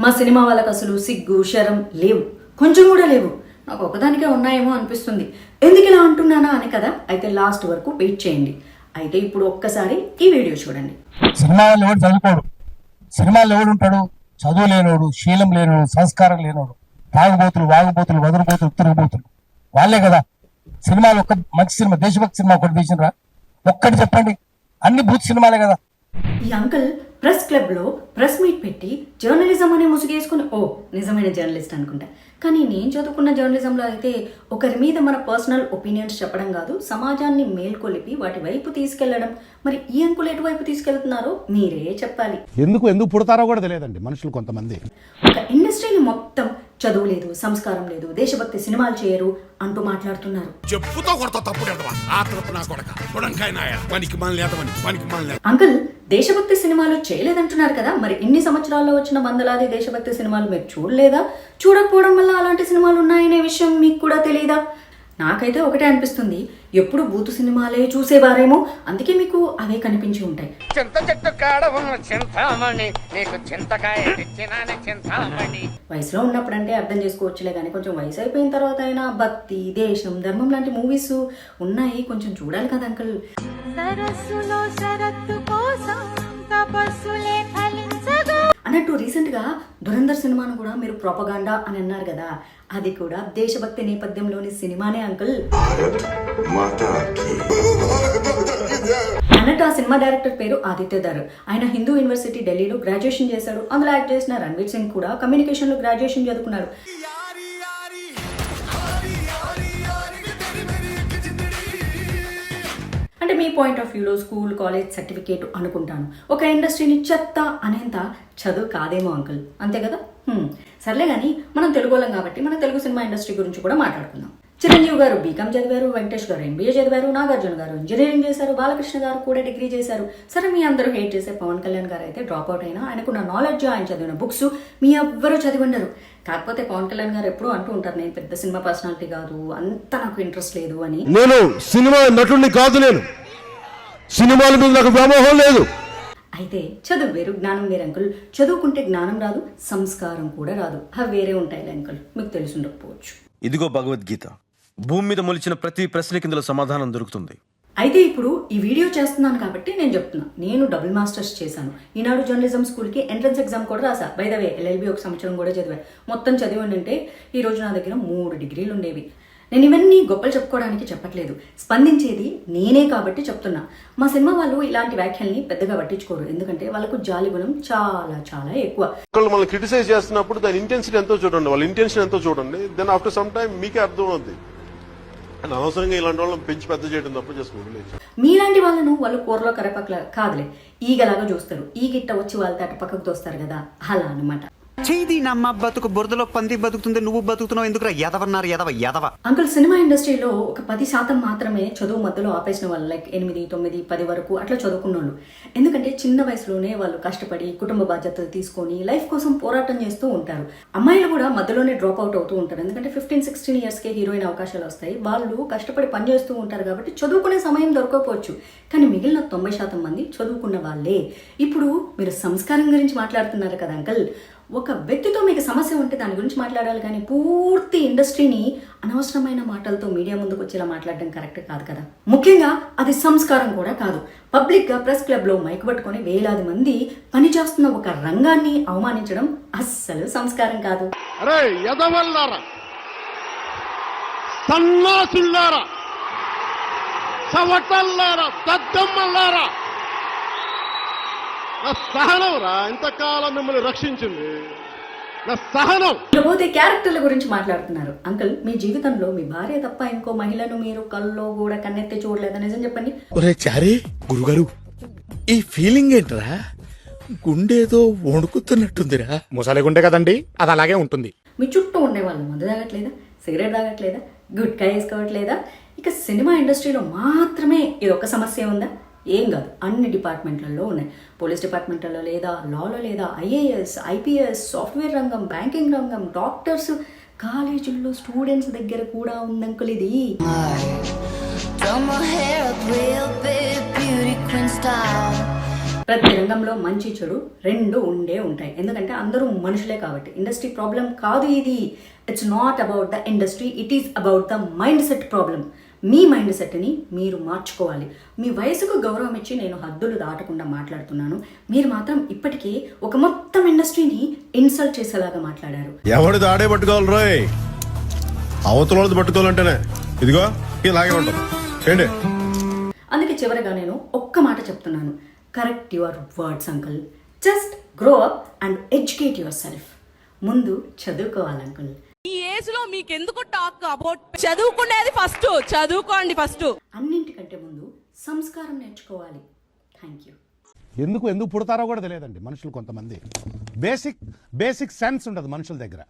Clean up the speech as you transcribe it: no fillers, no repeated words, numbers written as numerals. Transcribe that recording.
మా సినిమా వాళ్ళకి అసలు సిగ్గు శరం లేవు, కొంచెం కూడా లేవు. నాకు ఒకదానికే ఉన్నాయేమో అనిపిస్తుంది. ఎందుకు ఇలా అంటున్నానా అని కదా. అయితే లాస్ట్ వరకు వెయిట్ చేయండి. అయితే ఇప్పుడు ఒక్కసారి ఈ వీడియో చూడండి. సినిమాలో ఎవడు చదువుకోడు, సినిమాలో ఎవడు ఉంటాడు? చదువు లేనోడు, శీలం లేనోడు, సంస్కారం లేనోడు, తాగుబోతులు, వాగుబోతులు, వదులుబోతులు, తిరుగుబోతులు వాళ్ళే కదా. సినిమాలు ఒక్క మంచి సినిమా, దేశభక్తి సినిమా ఒకటి తీసినరా? ఒక్కటి చెప్పండి. అన్ని బూత్ సినిమాలే కదా. ఈ అంకుల్ ప్రెస్ క్లబ్ లో ప్రెస్ మీట్ పెట్టి జర్నలిజం అనే ముసుగేసుకుని ఓ నిజమైన జర్నలిస్ట్ అనుకుంటా. కానీ నేను చదువుకున్న జర్నలిజంలో అయితే ఒకరి మీద మన పర్సనల్ ఒపీనియన్స్ చెప్పడం కాదు, సమాజాన్ని మేల్కొలిపి వాటి వైపు తీసుకెళ్లడం. మరి ఈ అంకుల్ ఎటువైపు తీసుకెళ్తున్నారో మీరే చెప్పాలి. ఎందుకు పుడతారో కూడా తెలియదండి మనుషులు కొంతమంది. ఒక ఇండస్ట్రీని మొత్తం చదువు లేదు, సంస్కారం లేదు, దేశభక్తి సినిమాలు చేయరు అంటూ మాట్లాడుతున్నారు. అంకుల్ దేశభక్తి సినిమాలు చేయలేదంటున్నారు కదా, మరి ఇన్ని సంవత్సరాల్లో వచ్చిన వందలాది దేశభక్తి సినిమాలు మీరు చూడలేదా? చూడకపోవడం వల్ల అలాంటి సినిమాలు ఉన్నాయనే విషయం మీకు కూడా తెలియదా? నాకైతే ఒకటే అనిపిస్తుంది, ఎప్పుడు బూతు సినిమాలే చూసేవారేమో, అందుకే మీకు అవే కనిపించి ఉంటాయి. వయసులో ఉన్నప్పుడంటే అర్థం చేసుకోవచ్చులే, కానీ కొంచెం వయసు అయిపోయిన తర్వాత అయినా భక్తి, దేశం, ధర్మం లాంటి మూవీస్ ఉన్నాయి, కొంచెం చూడాలి కదా అంకుల్. అన్నట్టు రీసెంట్ గా దురంధర్ సినిమాను కూడా మీరు ప్రొపగాండా అని అన్నారు కదా, అది కూడా దేశభక్తి నేపథ్యంలోని సినిమానే అంకుల్. అన్నట్టు ఆ సినిమా డైరెక్టర్ పేరు ఆదిత్య ధర్. ఆయన హిందూ యూనివర్సిటీ ఢిల్లీలో గ్రాడ్యుయేషన్ చేశాడు. అందులో యాక్ట్ చేసిన రణ్వీర్ సింగ్ కూడా కమ్యూనికేషన్ లో గ్రాడ్యుయేషన్ చదువుకున్నాడు. అంటే మీ పాయింట్ ఆఫ్ వ్యూలో స్కూల్, కాలేజ్ సర్టిఫికేట్ అనుకుంటాను. ఒక ఇండస్ట్రీని చెత్త అనేంత చదువు కాదేమో అంకుల్, అంతే కదా? సర్లే కానీ మనం తెలుగు వాళ్ళం కాబట్టి మన తెలుగు సినిమా ఇండస్ట్రీ గురించి కూడా మాట్లాడుకుందాం. చిరంజీవి గారు బీకామ్ చదివారు, వెంకటేష్ గారు ఎంబీఏ చదివారు, నాగార్జున గారు ఇంజనీరింగ్ చేశారు, బాలకృష్ణ గారు కూడా డిగ్రీ చేశారు. సరే, మీ అందరూ హేట్ చేసే పవన్ కళ్యాణ్ గారు అయితే డ్రాప్ అవుట్ అయినా ఆయనకున్న నాలెడ్జ్, ఆయన చదివిన బుక్స్ మీ ఎవ్వరూ చదివి ఉండరు. కాకపోతే పవన్ కళ్యాణ్ గారు ఎప్పుడూ అంటూ ఉంటారు, నేను పెద్ద సినిమా పర్సనాలిటీ కాదు, అంత నాకు ఇంట్రెస్ట్ లేదు అని. నేను సినిమా నటుడిని కాదు, నేను సినిమాల మీద నాకు వ్యామోహం లేదు. అయితే చదువు వేరు, జ్ఞానం వేరు అంకుల్. చదువుకుంటే జ్ఞానం రాదు, సంస్కారం కూడా రాదు. అవి వేరే ఉంటాయి అంకుల్, మీకు తెలిసి ఉండకపోవచ్చు. ఇదిగో భగవద్గీత. భూమి మీద మొలిచిన ప్రతి ప్రశ్నకి ఇందులో సమాధానం దొరుకుతుంది. అయితే ఇప్పుడు ఈ వీడియో చేస్తున్నాను కాబట్టి నేను చెప్తున్నా, నేను డబుల్ మాస్టర్స్ చేశాను. ఈనాడు జర్నలిజం స్కూల్కి ఎంట్రన్స్ ఎగ్జామ్ కూడా రాసా. బై ద వే LLB ఒక సంవత్సరం కూడా చదివా. మొత్తం చదివి ఉంటే ఈ రోజు నా దగ్గర 3 డిగ్రీలు ఉండేవి. నేను ఇవన్నీ గొప్పలు చెప్పుకోవడానికి చెప్పట్లేదు, స్పందించేది నేనే కాబట్టి చెప్తున్నా. మా సినిమా వాళ్ళు ఇలాంటి వ్యాఖ్యల్ని పెద్దగా పట్టించుకోరు, ఎందుకంటే వాళ్ళకు జాలి గుణం చాలా చాలా ఎక్కువ. మనం క్రిటిసైజ్ చేస్తున్నప్పుడు దాని ఇంటెన్సిటీ ఎంతో చూడండి, వాళ్ళ ఇంటెన్షన్ ఎంతో చూడండి. దెన్ ఆఫ్టర్ సమ్ టైం మీకే అర్థం అవుతుంది. అనవసరంగా ఇలాంటి వాళ్ళని పెంచి పెద్ద చేయడం తప్ప చేసుకోండి. మీలాంటి వాళ్ళను వాళ్ళు కూరలో కరపక్కల కాదులే, ఈగలాగా చూస్తారు. ఈగిట్ట వచ్చి వాళ్ళ అటు పక్కకు తోస్తారు కదా, అలా అన్నమాట. చేది నమ్మ బతుకు బురదలో పంది బతుకుతుంది, నువ్వు బతుకుతున్నావు ఎందుకు? ఎదవన్నారు ఎదవ. అంకుల్ సినిమా ఇండస్ట్రీలో ఒక 10% మాత్రమే చదువు మధ్యలో ఆపేసిన వాళ్ళు, లైక్ 8, 9, 10 వరకు అట్లా చదువుకున్న వాళ్ళు. ఎందుకంటే చిన్న వయసులోనే వాళ్ళు కష్టపడి కుటుంబ బాధ్యతలు తీసుకొని లైఫ్ కోసం పోరాటం చేస్తూ ఉంటారు. అమ్మాయిలు కూడా మధ్యలోనే డ్రాప్ అవుట్ అవుతూ ఉంటారు, ఎందుకంటే 15-16 ఇయర్స్కే హీరోయిన్ అవకాశాలు వస్తాయి. వాళ్ళు కష్టపడి పనిచేస్తూ ఉంటారు కాబట్టి చదువుకునే సమయం దొరకకపోవచ్చు. కానీ మిగిలిన 90% మంది చదువుకున్న వాళ్ళే. ఇప్పుడు మీరు సంస్కారం గురించి మాట్లాడుతున్నారు కదా అంకుల్, ఒక వ్యక్తితో మీకు సమస్య ఉంటే దాని గురించి మాట్లాడాలి, కానీ పూర్తి ఇండస్ట్రీని అనవసరమైన మాటలతో మీడియా ముందుకు వచ్చేలా మాట్లాడడం కరెక్ట్ కాదు కదా. ముఖ్యంగా అది సంస్కారం కూడా కాదు. పబ్లిక్ గా ప్రెస్ క్లబ్ లో మైక్ పట్టుకొని వేలాది మంది పనిచేస్తున్న ఒక రంగాన్ని అవమానించడం అస్సలు సంస్కారం కాదు. నా సహనం రా ఇంతకాలం మిమ్మల్ని రక్షించింది, నా సహనం. ఇకపోతే క్యారెక్టర్ల గురించి మాట్లాడుతున్నారు. అంకుల్, మీ జీవితంలో మీ భార్య తప్ప ఇంకో మహిళను మీరు కల్లో కూడా కన్నెత్తి చూడలేదా? నిజం చెప్పండి. ఒరే చారీ, గురుగారు ఈ ఫీలింగ్ ఏంట్రా? గుండేదో వణుకుతున్నట్టుందిరా. ముసలి గుండె కదండి, అది అలాగే ఉంటుంది. మీ చుట్టూ ఉండేవాళ్ళు మందు తాగట్లేదా, సిగరెట్ తాగట్లేదా, గుట్కా వేసుకోవట్లేదా? ఇక సినిమా ఇండస్ట్రీలో మాత్రమే ఇది ఒక సమస్య ఉందా? ఏం కాదు, అన్ని డిపార్ట్మెంట్లలో ఉన్నాయి. పోలీస్ డిపార్ట్మెంట్లలో లేదా, లాలో లేదా, IAS, IPS, సాఫ్ట్వేర్ రంగం, బ్యాంకింగ్ రంగం, డాక్టర్స్, కాలేజీల్లో స్టూడెంట్స్ దగ్గర కూడా ఉందంకుల్ ఇది. ప్రతి రంగంలో మంచి చెడు రెండు ఉండే ఉంటాయి. ఎందుకంటే అందరూ మనుషులే కాబట్టి. ఇండస్ట్రీ ప్రాబ్లం కాదు ఇది. It's not about the industry, it is about the mind set problem. Me mind సెట్ని మీరు మార్చుకోవాలి. మీ వయసుకు గౌరవం ఇచ్చి నేను హద్దులు దాటకుండా మాట్లాడుతున్నాను. మీరు మాత్రం ఇప్పటికీ ఒక మొత్తం ఇండస్ట్రీని ఇన్సల్ట్ చేసేలాగా మాట్లాడారు. ఎవడిది ఆడే పట్టుకోవాలి రోయ్, అవతల పట్టుకోవాలంటేనే ఇదిగో ఇలాగే ఉంటాం ఏంటి. అందుకే చివరిగా నేను ఒక్క మాట చెప్తున్నాను. Correct your words uncle. Just grow up and educate your self. ముందు చదువుకోవాలి అంకుల్. ఈ ఏజ్ లో మీకెందుకు టాక్ అబౌట్ చదువుకునేది ఫస్ట్, చదువుకోండి ఫస్ట్. అన్నింటికంటే ముందు సంస్కారం నేర్చుకోవాలి. Thank you. ఎందుకు పుడతారో కూడా తెలియదండి మనుషులు. కొంతమంది బేసిక్ సెన్స్ ఉండదు మనుషుల దగ్గర.